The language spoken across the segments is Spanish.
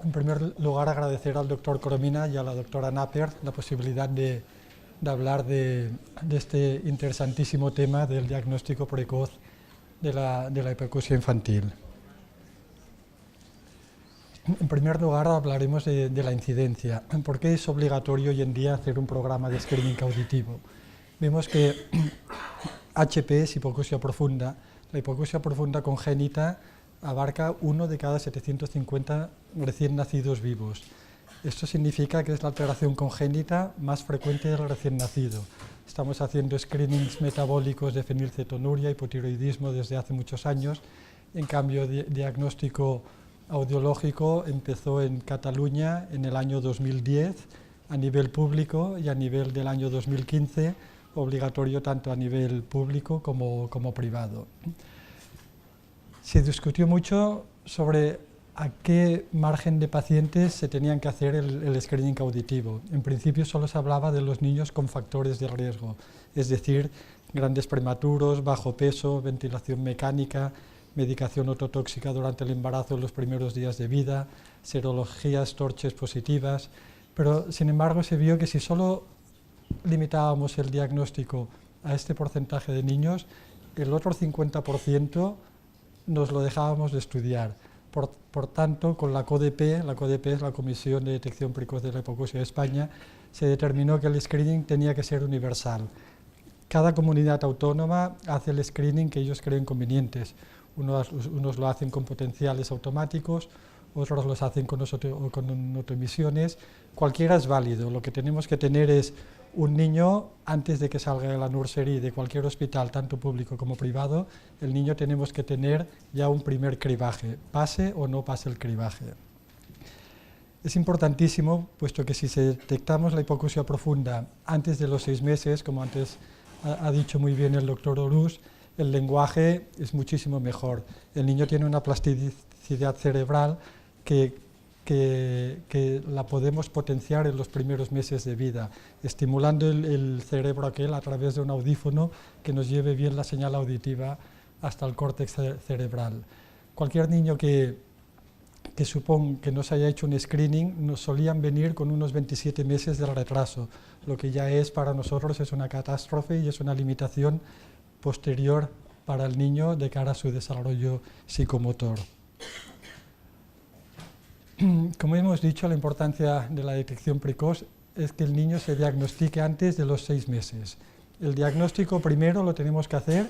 En primer lugar, agradecer al doctor Coromina y a la doctora Naper la posibilidad de hablar de este interesantísimo tema del diagnóstico precoz de la hipoacusia infantil. En primer lugar, hablaremos de la incidencia. ¿Por qué es obligatorio hoy en día hacer un programa de screening auditivo? Vemos que HP es hipoacusia profunda. La hipoacusia profunda congénita abarca 1 de cada 750 recién nacidos vivos. Esto significa que es la alteración congénita más frecuente del recién nacido. Estamos haciendo screenings metabólicos de fenilcetonuria, hipotiroidismo desde hace muchos años. En cambio, diagnóstico audiológico empezó en Cataluña en el año 2010 a nivel público y a nivel del año 2015 obligatorio tanto a nivel público como privado. Se discutió mucho sobre a qué margen de pacientes se tenían que hacer el screening auditivo. En principio solo se hablaba de los niños con factores de riesgo, es decir, grandes prematuros, bajo peso, ventilación mecánica, medicación ototóxica durante el embarazo en los primeros días de vida, serologías, torches positivas, pero sin embargo se vio que si solo limitábamos el diagnóstico a este porcentaje de niños, el otro 50% nos lo dejábamos de estudiar. Por tanto, con la CODP es la Comisión de Detección Precoz de la Hipoacusia de España, se determinó que el screening tenía que ser universal. Cada comunidad autónoma hace el screening que ellos creen convenientes. Unos lo hacen con potenciales automáticos, otros los hacen con autoemisiones. Cualquiera es válido. Lo que tenemos que tener es un niño, antes de que salga de la nursery de cualquier hospital, tanto público como privado, el niño tenemos que tener ya un primer cribaje, pase o no pase el cribaje. Es importantísimo, puesto que si detectamos la hipoacusia profunda antes de los 6 meses, como antes ha dicho muy bien el doctor Orús, el lenguaje es muchísimo mejor. El niño tiene una plasticidad cerebral que la podemos potenciar en los primeros meses de vida, estimulando el cerebro aquel a través de un audífono que nos lleve bien la señal auditiva hasta el córtex cerebral. Cualquier niño que suponga que no se haya hecho un screening, nos solían venir con unos 27 meses de retraso, lo que ya es para nosotros es una catástrofe y es una limitación posterior para el niño de cara a su desarrollo psicomotor. Como hemos dicho, la importancia de la detección precoz es que el niño se diagnostique antes de los 6 meses. El diagnóstico primero lo tenemos que hacer,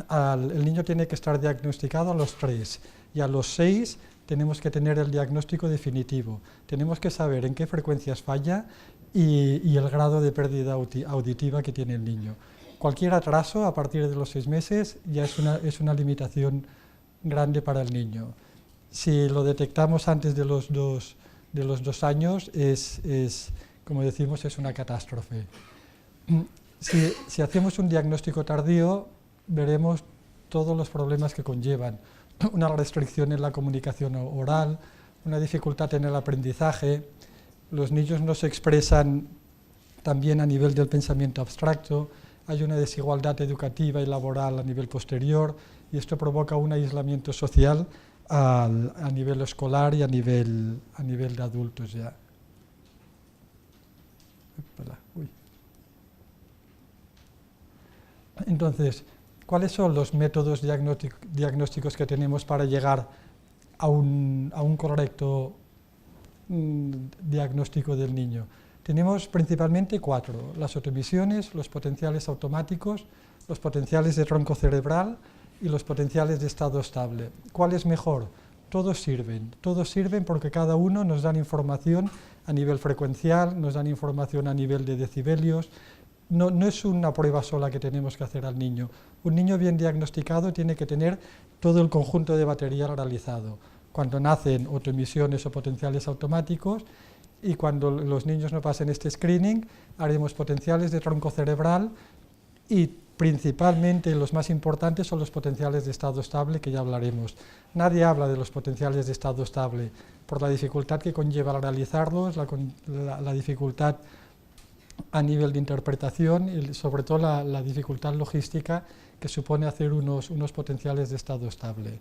el niño tiene que estar diagnosticado a los 3 y a los 6 tenemos que tener el diagnóstico definitivo. Tenemos que saber en qué frecuencias falla y el grado de pérdida auditiva que tiene el niño. Cualquier atraso a partir de los 6 meses ya es una limitación grande para el niño. Si lo detectamos antes de los 2 años, como decimos, es una catástrofe. Si hacemos un diagnóstico tardío, veremos todos los problemas que conllevan. Una restricción en la comunicación oral, una dificultad en el aprendizaje, los niños no se expresan también a nivel del pensamiento abstracto, hay una desigualdad educativa y laboral a nivel posterior y esto provoca un aislamiento social a nivel escolar y a nivel de adultos ya. Entonces, ¿cuáles son los métodos diagnósticos que tenemos para llegar a un correcto diagnóstico del niño? Tenemos principalmente 4, las autoemisiones, los potenciales automáticos, los potenciales de tronco cerebral y los potenciales de estado estable. ¿Cuál es mejor? Todos sirven porque cada uno nos dan información a nivel frecuencial, nos dan información a nivel de decibelios. No es una prueba sola que tenemos que hacer al niño. Un niño bien diagnosticado tiene que tener todo el conjunto de batería realizado. Cuando nacen autoemisiones o potenciales automáticos y cuando los niños no pasen este screening, haremos potenciales de tronco cerebral y principalmente los más importantes son los potenciales de estado estable, que ya hablaremos. Nadie habla de los potenciales de estado estable por la dificultad que conlleva realizarlos, la dificultad a nivel de interpretación y sobre todo la dificultad logística que supone hacer unos potenciales de estado estable.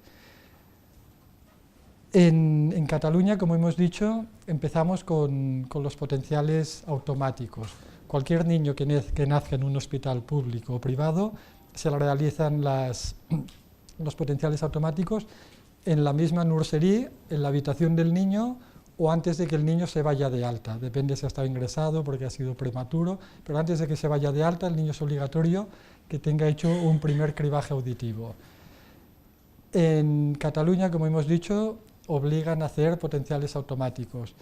En Cataluña, como hemos dicho, empezamos con los potenciales automáticos. Cualquier niño que nazca en un hospital público o privado se le realizan los potenciales automáticos en la misma nursery, en la habitación del niño o antes de que el niño se vaya de alta. Depende si ha estado ingresado porque ha sido prematuro, pero antes de que se vaya de alta el niño es obligatorio que tenga hecho un primer cribaje auditivo. En Cataluña, como hemos dicho, obligan a hacer potenciales automáticos.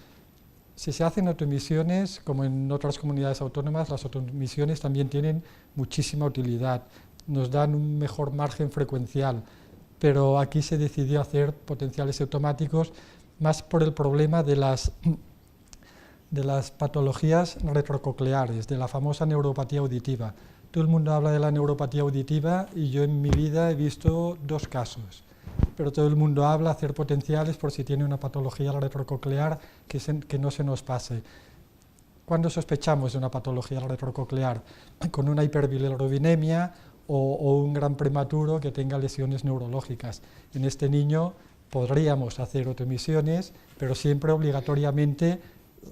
Si se hacen autoemisiones, como en otras comunidades autónomas, las autoemisiones también tienen muchísima utilidad, nos dan un mejor margen frecuencial, pero aquí se decidió hacer potenciales automáticos más por el problema de las patologías retrococleares, de la famosa neuropatía auditiva. Todo el mundo habla de la neuropatía auditiva y yo en mi vida he visto 2 casos, pero todo el mundo habla de hacer potenciales por si tiene una patología retrococlear que no se nos pase. ¿Cuándo sospechamos de una patología retrococlear? Con una hiperbilirubinemia o un gran prematuro que tenga lesiones neurológicas. En este niño podríamos hacer autoemisiones, pero siempre obligatoriamente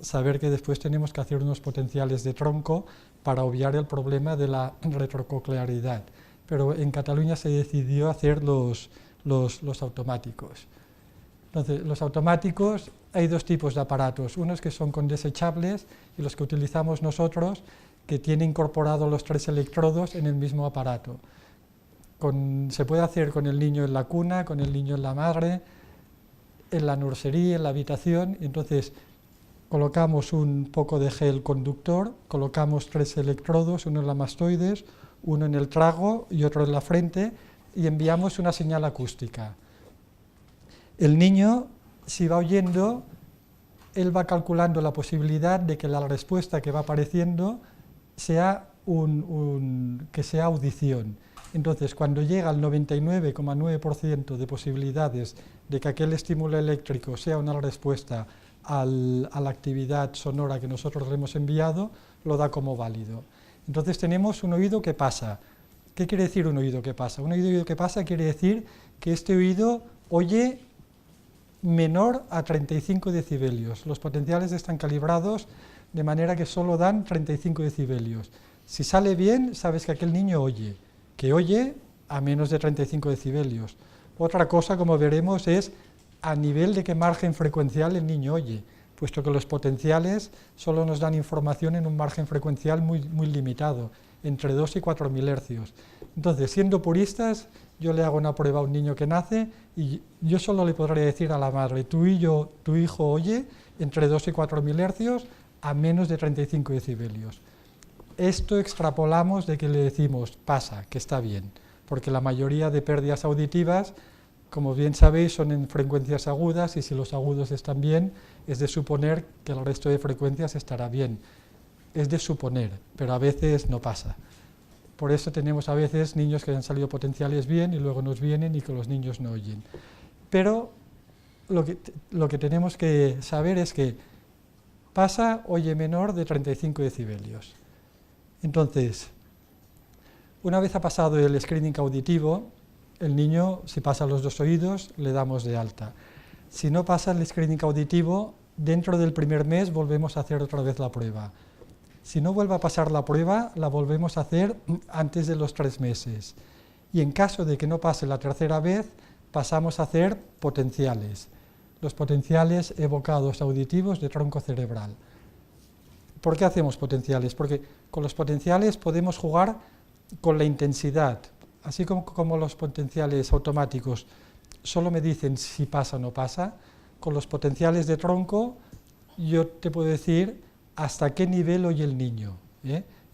saber que después tenemos que hacer unos potenciales de tronco para obviar el problema de la retrococlearidad. Pero en Cataluña se decidió hacer los automáticos. Entonces, los automáticos, hay 2 tipos de aparatos, unos que son con desechables y los que utilizamos nosotros, que tiene incorporados los 3 electrodos en el mismo aparato. Se puede hacer con el niño en la cuna, con el niño en la madre, en la nursery, en la habitación. Entonces colocamos un poco de gel conductor, colocamos 3 electrodos, uno en la mastoides, uno en el trago y otro en la frente, y enviamos una señal acústica. El niño, si va oyendo, él va calculando la posibilidad de que la respuesta que va apareciendo sea que sea audición. Entonces, cuando llega al 99,9% de posibilidades de que aquel estímulo eléctrico sea una respuesta a la actividad sonora que nosotros le hemos enviado, lo da como válido. Entonces tenemos un oído que pasa. ¿Qué quiere decir un oído que pasa? Un oído que pasa quiere decir que este oído oye menor a 35 decibelios. Los potenciales están calibrados de manera que solo dan 35 decibelios. Si sale bien, sabes que aquel niño oye, que oye a menos de 35 decibelios. Otra cosa, como veremos, es a nivel de qué margen frecuencial el niño oye, puesto que los potenciales solo nos dan información en un margen frecuencial muy limitado, entre 2 y 4.000 hercios. Entonces, siendo puristas, yo le hago una prueba a un niño que nace y yo solo le podré decir a la madre, tu hijo oye entre 2 y 4.000 hercios a menos de 35 decibelios. Esto extrapolamos de que le decimos, pasa, que está bien, porque la mayoría de pérdidas auditivas, como bien sabéis, son en frecuencias agudas y si los agudos están bien, es de suponer que el resto de frecuencias estará bien. Es de suponer, pero a veces no pasa. Por eso tenemos a veces niños que han salido potenciales bien y luego nos vienen y que los niños no oyen. Pero lo que tenemos que saber es que pasa, oye menor de 35 decibelios. Entonces, una vez ha pasado el screening auditivo, el niño, si pasa los 2 oídos, le damos de alta. Si no pasa el screening auditivo, dentro del primer mes volvemos a hacer otra vez la prueba. Si no vuelve a pasar la prueba, la volvemos a hacer antes de los 3 meses. Y en caso de que no pase la tercera vez, pasamos a hacer potenciales. Los potenciales evocados auditivos de tronco cerebral. ¿Por qué hacemos potenciales? Porque con los potenciales podemos jugar con la intensidad. Así como los potenciales automáticos solo me dicen si pasa o no pasa, con los potenciales de tronco yo te puedo decir hasta qué nivel oye el niño.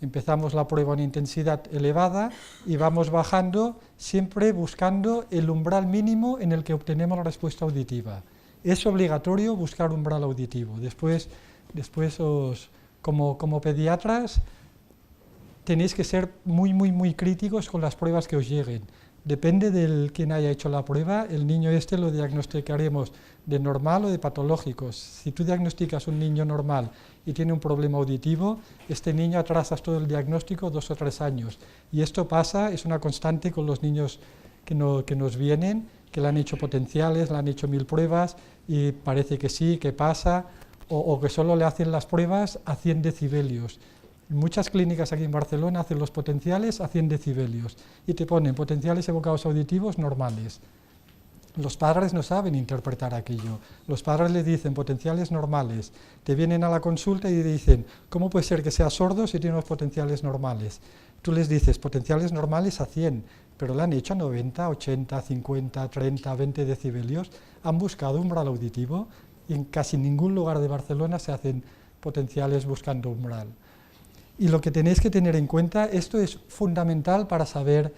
Empezamos la prueba en intensidad elevada y vamos bajando siempre buscando el umbral mínimo en el que obtenemos la respuesta auditiva. Es obligatorio buscar umbral auditivo. Después como pediatras tenéis que ser muy críticos con las pruebas que os lleguen. Depende de quién haya hecho la prueba, el niño lo diagnosticaremos de normal o de patológico. Si tú diagnosticas un niño normal y tiene un problema auditivo, este niño atrasas todo el diagnóstico 2 o 3 años. Y esto pasa, es una constante con los niños que nos vienen, que le han hecho potenciales, le han hecho 1000 pruebas y parece que sí, que pasa, o que solo le hacen las pruebas a 100 decibelios. En muchas clínicas aquí en Barcelona hacen los potenciales a 100 decibelios y te ponen potenciales evocados auditivos normales. Los padres no saben interpretar aquello. Los padres le dicen potenciales normales. Te vienen a la consulta y dicen, ¿cómo puede ser que sea sordo si tiene unos potenciales normales? Tú les dices potenciales normales a 100, pero le han hecho a 90, 80, 50, 30, 20 decibelios. Han buscado umbral auditivo y en casi ningún lugar de Barcelona se hacen potenciales buscando umbral. Y lo que tenéis que tener en cuenta, esto es fundamental para saber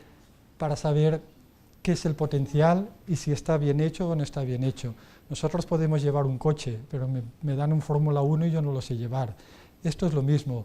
qué es el potencial y si está bien hecho o no está bien hecho. Nosotros podemos llevar un coche, pero me dan un Fórmula 1 y yo no lo sé llevar. Esto es lo mismo.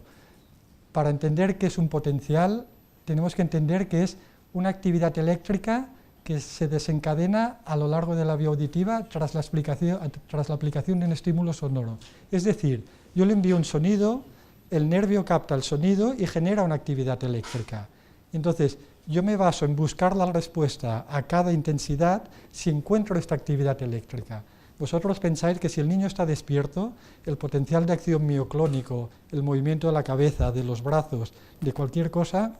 Para entender qué es un potencial, tenemos que entender que es una actividad eléctrica que se desencadena a lo largo de la vía auditiva tras la aplicación de un estímulo sonoro. Es decir, yo le envío un sonido, el nervio capta el sonido y genera una actividad eléctrica. Entonces, yo me baso en buscar la respuesta a cada intensidad si encuentro esta actividad eléctrica. Vosotros pensáis que si el niño está despierto, el potencial de acción mioclónico, el movimiento de la cabeza, de los brazos, de cualquier cosa,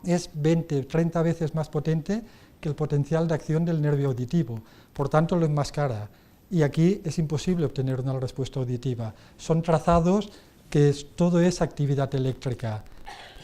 es 20, 30 veces más potente que el potencial de acción del nervio auditivo. Por tanto, lo enmascara. Y aquí es imposible obtener una respuesta auditiva. Son trazados que todo es actividad eléctrica.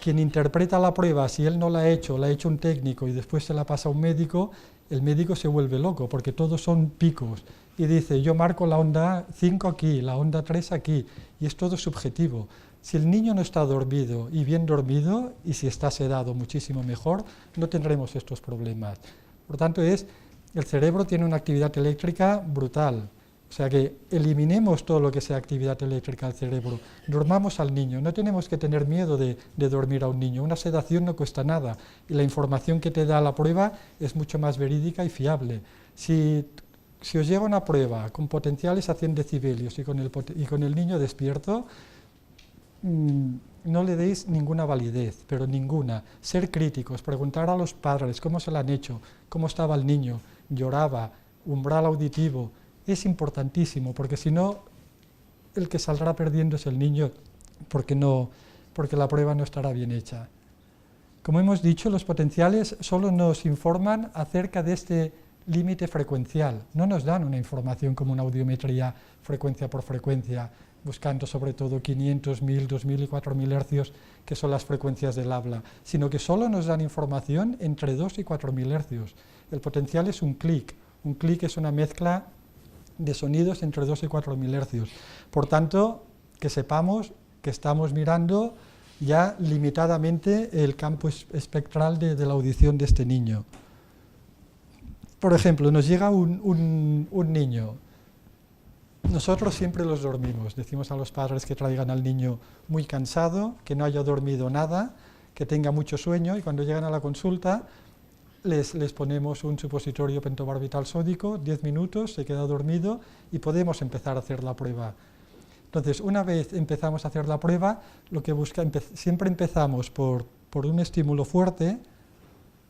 Quien interpreta la prueba, si él no la ha hecho un técnico y después se la pasa a un médico, el médico se vuelve loco, porque todos son picos. Y dice, yo marco la onda 5 aquí, la onda 3 aquí, y es todo subjetivo. Si el niño no está dormido y bien dormido, y si está sedado muchísimo mejor, no tendremos estos problemas. Por tanto, el cerebro tiene una actividad eléctrica brutal. O sea que eliminemos todo lo que sea actividad eléctrica al cerebro, dormamos al niño, no tenemos que tener miedo de dormir a un niño, una sedación no cuesta nada y la información que te da la prueba es mucho más verídica y fiable. Si os llega una prueba con potenciales a 100 decibelios y con el niño despierto, no le deis ninguna validez, pero ninguna. Ser críticos, preguntar a los padres cómo se lo han hecho, cómo estaba el niño, lloraba, umbral auditivo. Es importantísimo, porque si no, el que saldrá perdiendo es el niño, porque la prueba no estará bien hecha. Como hemos dicho, los potenciales solo nos informan acerca de este límite frecuencial, no nos dan una información como una audiometría frecuencia por frecuencia, buscando sobre todo 500, 1000, 2000 y 4000 hercios, que son las frecuencias del habla, sino que solo nos dan información entre 2 y 4000 hercios. El potencial es un clic es una mezcla de sonidos entre 2 y 4000 hercios. Por tanto, que sepamos que estamos mirando ya limitadamente el campo espectral de la audición de este niño. Por ejemplo, nos llega un niño. Nosotros siempre los dormimos. Decimos a los padres que traigan al niño muy cansado, que no haya dormido nada, que tenga mucho sueño, y cuando llegan a la consulta les ponemos un supositorio pentobarbital sódico, 10 minutos, se queda dormido y podemos empezar a hacer la prueba. Entonces, una vez empezamos a hacer la prueba, siempre empezamos por un estímulo fuerte,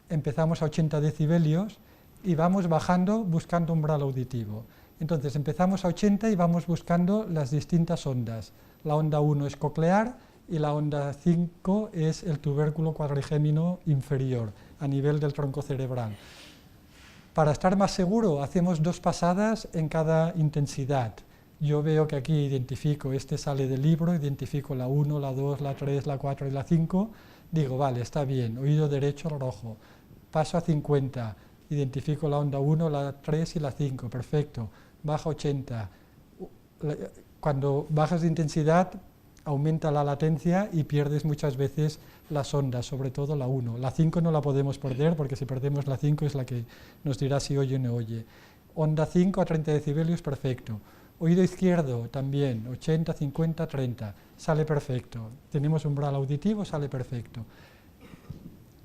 empezamos a 80 decibelios y vamos bajando buscando umbral auditivo. Entonces, empezamos a 80 y vamos buscando las distintas ondas. La onda 1 es coclear y la onda 5 es el tubérculo cuadrigémino inferior, a nivel del tronco cerebral. Para estar más seguro, hacemos 2 pasadas en cada intensidad. Yo veo que aquí identifico, este sale del libro, identifico la 1, la 2, la 3, la 4 y la 5, digo, vale, está bien, oído derecho rojo. Paso a 50, identifico la onda 1, la 3 y la 5, perfecto. Baja 80. Cuando bajas de intensidad, aumenta la latencia y pierdes muchas veces las ondas, sobre todo la 1. La 5 no la podemos perder, porque si perdemos la 5 es la que nos dirá si oye o no oye. Onda 5 a 30 decibelios, perfecto. Oído izquierdo también, 80, 50, 30, sale perfecto. Tenemos umbral auditivo, sale perfecto.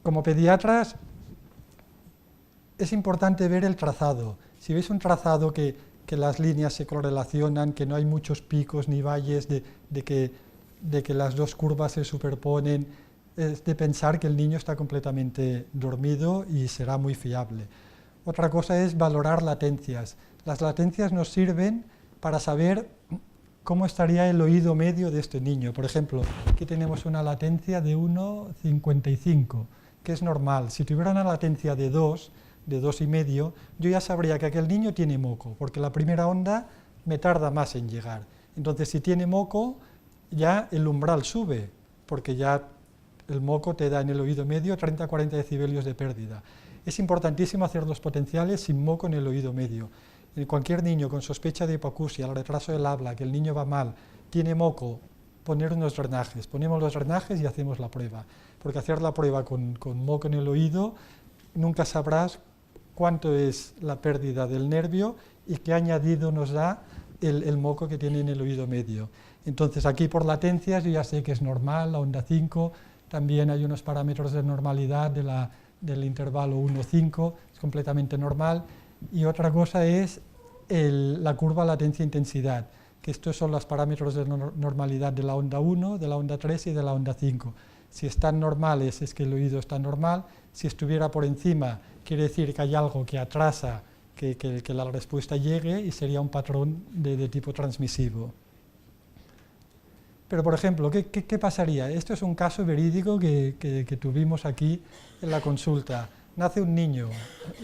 Como pediatras, es importante ver el trazado. Si veis un trazado que las líneas se correlacionan, que no hay muchos picos ni valles, de que las dos curvas se superponen, es de pensar que el niño está completamente dormido y será muy fiable. Otra cosa es valorar latencias. Las latencias nos sirven para saber cómo estaría el oído medio de este niño. Por ejemplo, aquí tenemos una latencia de 1,55, que es normal. Si tuviera una latencia de 2, de 2,5, yo ya sabría que aquel niño tiene moco, porque la primera onda me tarda más en llegar. Entonces, si tiene moco, ya el umbral sube, porque ya el moco te da en el oído medio 30-40 decibelios de pérdida. Es importantísimo hacer los potenciales sin moco en el oído medio. En cualquier niño con sospecha de hipoacusia, el retraso del habla, que el niño va mal, tiene moco, poner unos drenajes. Ponemos los drenajes y hacemos la prueba. Porque hacer la prueba con moco en el oído, nunca sabrás cuánto es la pérdida del nervio y qué añadido nos da el moco que tiene en el oído medio. Entonces aquí por latencias yo ya sé que es normal, la onda 5, también hay unos parámetros de normalidad del intervalo 1-5, es completamente normal. Y otra cosa es la curva latencia-intensidad, que estos son los parámetros de normalidad de la onda 1, de la onda 3 y de la onda 5. Si están normales es que el oído está normal, si estuviera por encima quiere decir que hay algo que atrasa que la respuesta llegue y sería un patrón de tipo transmisivo. Pero, por ejemplo, ¿qué pasaría? Esto es un caso verídico que tuvimos aquí en la consulta. Nace un niño,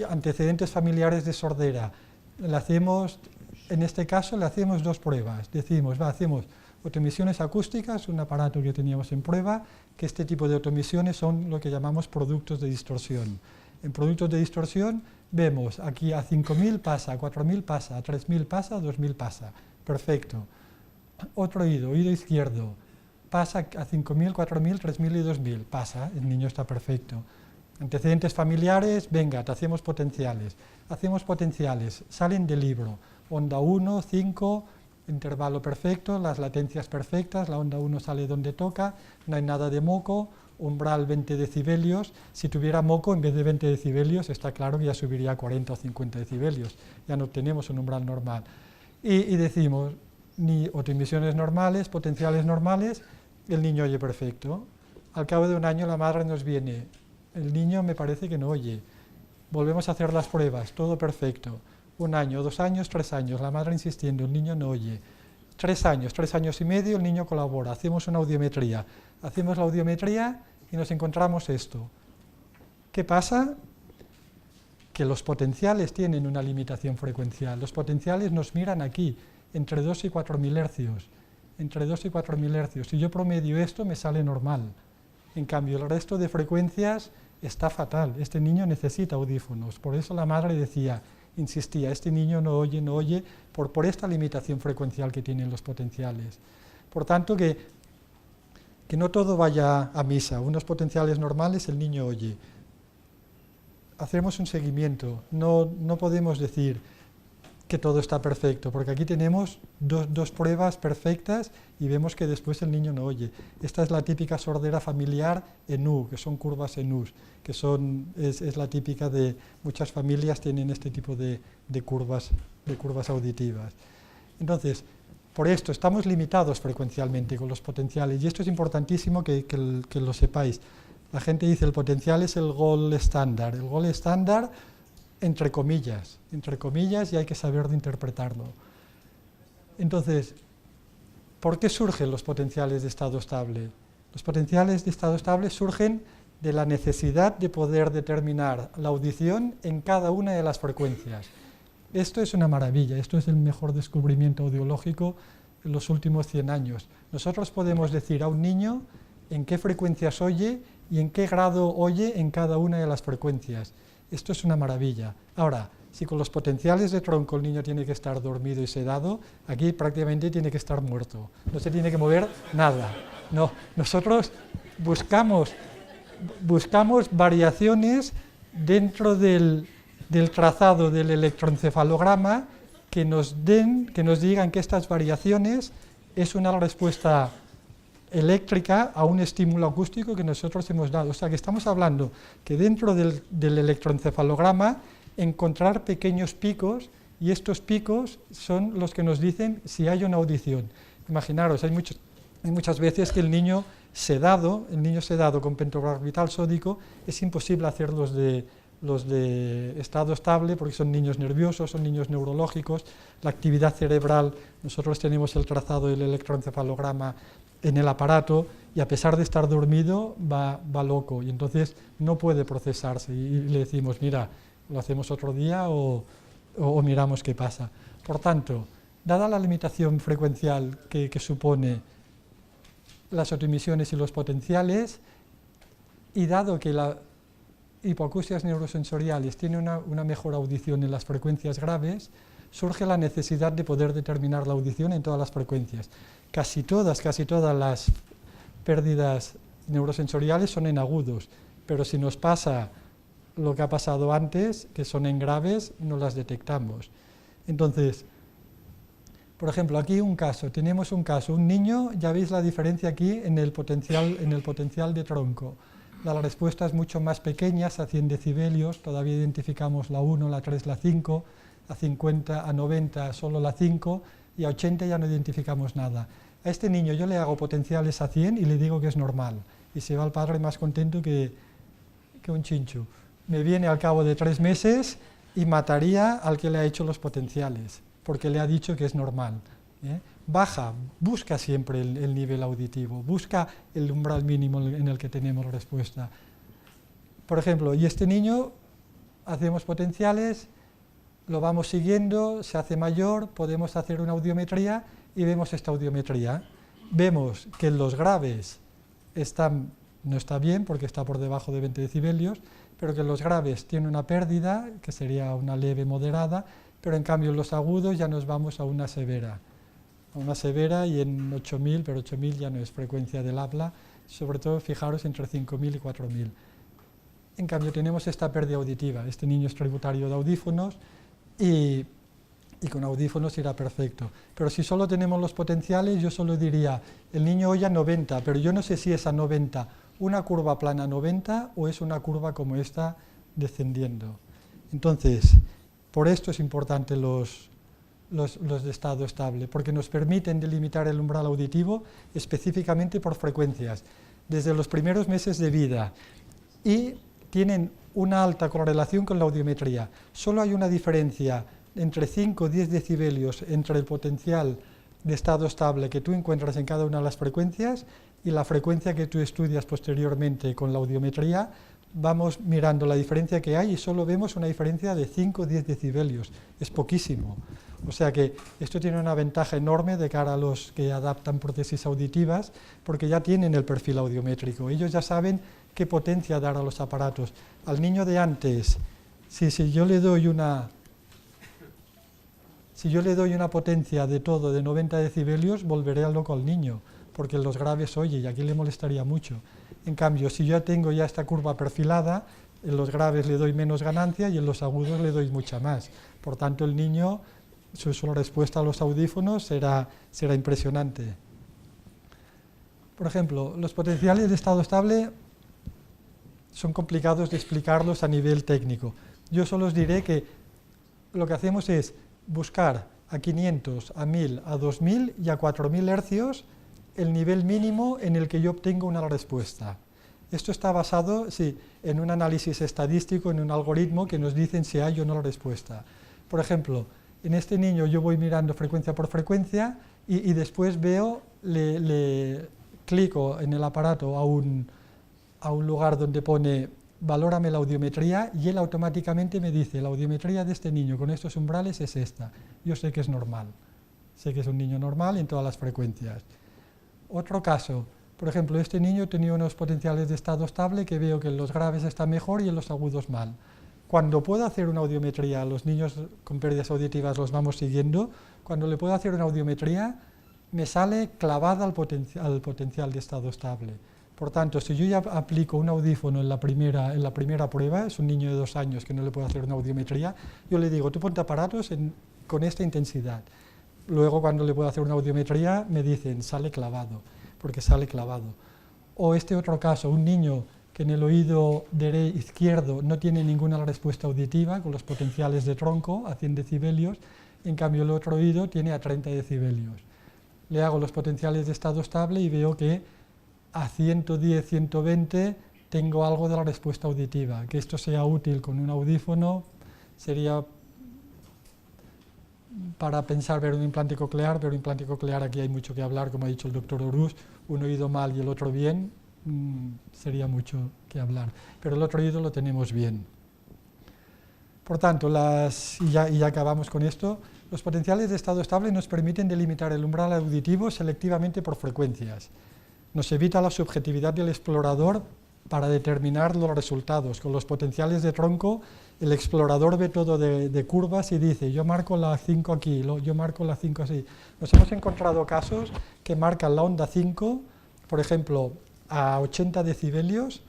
antecedentes familiares de sordera. En este caso le hacemos dos pruebas. Decimos, hacemos otomisiones acústicas, un aparato que teníamos en prueba, que este tipo de otomisiones son lo que llamamos productos de distorsión. En productos de distorsión vemos aquí a 5.000 pasa, a 4.000 pasa, a 3.000 pasa, a 2.000 pasa. Perfecto. Otro oído izquierdo, pasa a 5.000, 4.000, 3.000 y 2.000, pasa, el niño está perfecto. Antecedentes familiares, venga, te hacemos potenciales, salen del libro, onda 1, 5, intervalo perfecto, las latencias perfectas, la onda 1 sale donde toca, no hay nada de moco, umbral 20 decibelios, si tuviera moco en vez de 20 decibelios está claro que ya subiría a 40 o 50 decibelios, ya no tenemos un umbral normal. Y decimos, ni otomisiones normales, potenciales normales, el niño oye perfecto. Al cabo de un año la madre nos viene, el niño me parece que no oye. Volvemos a hacer las pruebas, todo perfecto. 1 año, 2 años, 3 años, la madre insistiendo, el niño no oye. 3 años y medio, el niño colabora, hacemos una audiometría. Hacemos la audiometría y nos encontramos esto. ¿Qué pasa? Que los potenciales tienen una limitación frecuencial. Los potenciales nos miran aquí, entre 2 y 4.000 hercios. Entre 2 y 4.000 hercios. Si yo promedio esto, me sale normal. En cambio, el resto de frecuencias está fatal. Este niño necesita audífonos. Por eso la madre decía, insistía, este niño no oye, por esta limitación frecuencial que tienen los potenciales. Por tanto, que no todo vaya a misa. Unos potenciales normales, el niño oye. Hacemos un seguimiento. No podemos decir que todo está perfecto, porque aquí tenemos dos pruebas perfectas y vemos que después el niño no oye. Esta es la típica sordera familiar en U, que son curvas en U, que es la típica de muchas familias tienen este tipo de curvas auditivas. Entonces, por esto estamos limitados frecuencialmente con los potenciales y esto es importantísimo que lo sepáis. La gente dice el potencial es el gold estándar. El gold estándar entre comillas, y hay que saber de interpretarlo. Entonces, ¿por qué surgen los potenciales de estado estable? Los potenciales de estado estable surgen de la necesidad de poder determinar la audición en cada una de las frecuencias. Esto es una maravilla, esto es el mejor descubrimiento audiológico en los últimos 100 años. Nosotros podemos decir a un niño en qué frecuencias oye y en qué grado oye en cada una de las frecuencias. Esto es una maravilla. Ahora, si con los potenciales de tronco el niño tiene que estar dormido y sedado, aquí prácticamente tiene que estar muerto. No se tiene que mover nada. No, nosotros buscamos variaciones dentro del trazado del electroencefalograma que nos digan que estas variaciones es una respuesta eléctrica a un estímulo acústico que nosotros hemos dado. O sea que estamos hablando que dentro del electroencefalograma encontrar pequeños picos y estos picos son los que nos dicen si hay una audición. Imaginaros, hay Hay muchas veces que el niño sedado con pentobarbital sódico, es imposible hacer los de estado estable porque son niños nerviosos, son niños neurológicos, la actividad cerebral, nosotros tenemos el trazado del electroencefalograma en el aparato y a pesar de estar dormido va loco y entonces no puede procesarse y le decimos, mira, lo hacemos otro día o miramos qué pasa. Por tanto, dada la limitación frecuencial que supone las autoemisiones y los potenciales, y dado que la hipoacusias neurosensoriales tiene una mejor audición en las frecuencias graves, surge la necesidad de poder determinar la audición en todas las frecuencias. Casi todas las pérdidas neurosensoriales son en agudos, pero si nos pasa lo que ha pasado antes, que son en graves, no las detectamos. Entonces, por ejemplo, aquí tenemos un caso, un niño, ya veis la diferencia aquí en el potencial de tronco. La respuesta es mucho más pequeña, a 100 decibelios, todavía identificamos la 1, la 3, la 5, a 50, a 90 solo la 5 y a 80 ya no identificamos nada. A este niño yo le hago potenciales a 100 y le digo que es normal y se va el padre más contento que un chinchu. Me viene al cabo de 3 meses y mataría al que le ha hecho los potenciales, porque le ha dicho que es normal. Busca siempre el nivel auditivo, busca el umbral mínimo en el que tenemos respuesta. Por ejemplo, y este niño, hacemos potenciales, lo vamos siguiendo, se hace mayor, podemos hacer una audiometría y vemos esta audiometría. Vemos que en los graves no está bien porque está por debajo de 20 decibelios, pero que en los graves tiene una pérdida, que sería una leve moderada, pero en cambio en los agudos ya nos vamos a una severa y en 8000, pero 8000 ya no es frecuencia del habla, sobre todo fijaros entre 5000 y 4000. En cambio tenemos esta pérdida auditiva, este niño es tributario de audífonos y con audífonos irá perfecto. Pero si solo tenemos los potenciales, yo solo diría, el niño oye a 90, pero yo no sé si es a 90 una curva plana a 90 o es una curva como esta descendiendo. Entonces, por esto es importante los de estado estable, porque nos permiten delimitar el umbral auditivo específicamente por frecuencias, desde los primeros meses de vida, y tienen una alta correlación con la audiometría. Solo hay una diferencia entre 5 o 10 decibelios entre el potencial de estado estable que tú encuentras en cada una de las frecuencias y la frecuencia que tú estudias posteriormente con la audiometría. Vamos mirando la diferencia que hay y solo vemos una diferencia de 5 o 10 decibelios, es poquísimo. O sea que esto tiene una ventaja enorme de cara a los que adaptan prótesis auditivas, porque ya tienen el perfil audiométrico, ellos ya saben qué potencia dar a los aparatos. Al niño de antes, si yo le doy una potencia de todo de 90 decibelios, volveré al loco al niño, porque en los graves oye y aquí le molestaría mucho. En cambio, si yo tengo ya esta curva perfilada, en los graves le doy menos ganancia y en los agudos le doy mucha más. Por tanto, el niño, su respuesta a los audífonos será impresionante. Por ejemplo, los potenciales de estado estable son complicados de explicarlos a nivel técnico. Yo solo os diré que lo que hacemos es buscar a 500, a 1000, a 2000 y a 4000 hercios el nivel mínimo en el que yo obtengo una respuesta. Esto está basado, sí, en un análisis estadístico, en un algoritmo que nos dicen si hay o no la respuesta. Por ejemplo, en este niño yo voy mirando frecuencia por frecuencia y después veo, le clico en el aparato a un lugar donde pone valórame la audiometría y él automáticamente me dice la audiometría de este niño con estos umbrales es esta. Yo sé que es normal, sé que es un niño normal en todas las frecuencias. Otro caso, por ejemplo, este niño tenía unos potenciales de estado estable que veo que en los graves está mejor y en los agudos mal. Cuando puedo hacer una audiometría, los niños con pérdidas auditivas los vamos siguiendo, cuando le puedo hacer una audiometría me sale clavada al potencial de estado estable. Por tanto, si yo ya aplico un audífono en la primera prueba, es un niño de 2 años que no le puedo hacer una audiometría, yo le digo, tú ponte aparatos con esta intensidad. Luego, cuando le puedo hacer una audiometría, me dicen, sale clavado, porque sale clavado. O este otro caso, un niño que en el oído izquierdo no tiene ninguna respuesta auditiva, con los potenciales de tronco a 100 decibelios, en cambio el otro oído tiene a 30 decibelios. le hago los potenciales de estado estable y veo que a 110, 120 tengo algo de la respuesta auditiva. Que esto sea útil con un audífono sería para pensar ver un implante coclear, pero un implante coclear aquí hay mucho que hablar, como ha dicho el doctor Orús, un oído mal y el otro bien, sería mucho que hablar, pero el otro oído lo tenemos bien. Por tanto, y ya acabamos con esto, los potenciales de estado estable nos permiten delimitar el umbral auditivo selectivamente por frecuencias. Nos evita la subjetividad del explorador para determinar los resultados. Con los potenciales de tronco, el explorador ve todo de curvas y dice, yo marco la 5 aquí, yo marco la 5 así. Nos hemos encontrado casos que marcan la onda 5, por ejemplo, a 80 decibelios,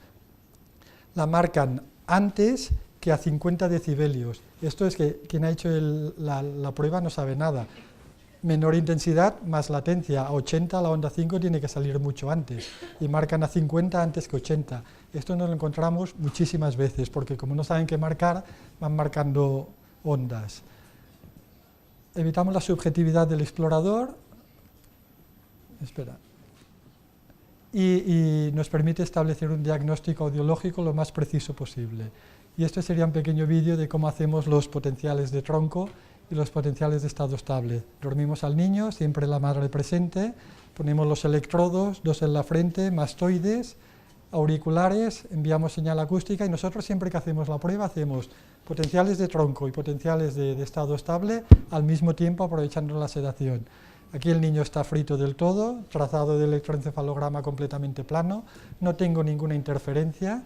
la marcan antes que a 50 decibelios. Esto es que quien ha hecho la prueba no sabe nada. Menor intensidad más latencia. A 80 la onda 5 tiene que salir mucho antes y marcan a 50 antes que 80. Esto nos lo encontramos muchísimas veces porque como no saben qué marcar, van marcando ondas. Evitamos la subjetividad del explorador. Espera. Y nos permite establecer un diagnóstico audiológico lo más preciso posible. Y este sería un pequeño vídeo de cómo hacemos los potenciales de tronco y los potenciales de estado estable. Dormimos al niño, siempre la madre presente, ponemos los electrodos, 2 en la frente, mastoides, auriculares, enviamos señal acústica y nosotros siempre que hacemos la prueba hacemos potenciales de tronco y potenciales de estado estable al mismo tiempo aprovechando la sedación. Aquí el niño está frito del todo, trazado de electroencefalograma completamente plano, no tengo ninguna interferencia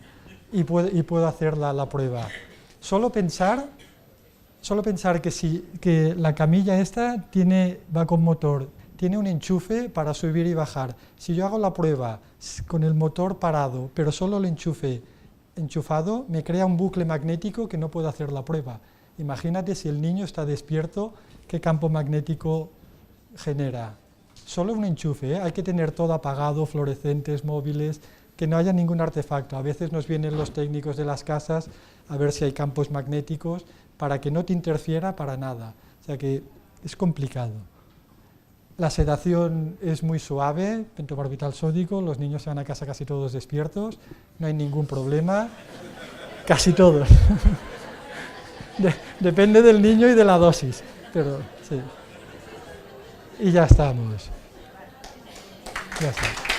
y puedo hacer la prueba. Solo pensar que la camilla esta va con motor, tiene un enchufe para subir y bajar. Si yo hago la prueba con el motor parado, pero solo el enchufe enchufado, me crea un bucle magnético que no puedo hacer la prueba. Imagínate si el niño está despierto, qué campo magnético genera. Solo un enchufe, ¿eh? Hay que tener todo apagado, fluorescentes, móviles, que no haya ningún artefacto. A veces nos vienen los técnicos de las casas a ver si hay campos magnéticos para que no te interfiera para nada. O sea que es complicado. La sedación es muy suave, pentobarbital sódico, los niños se van a casa casi todos despiertos, no hay ningún problema, casi todos. Depende del niño y de la dosis, pero sí. Y ya estamos. Ya está.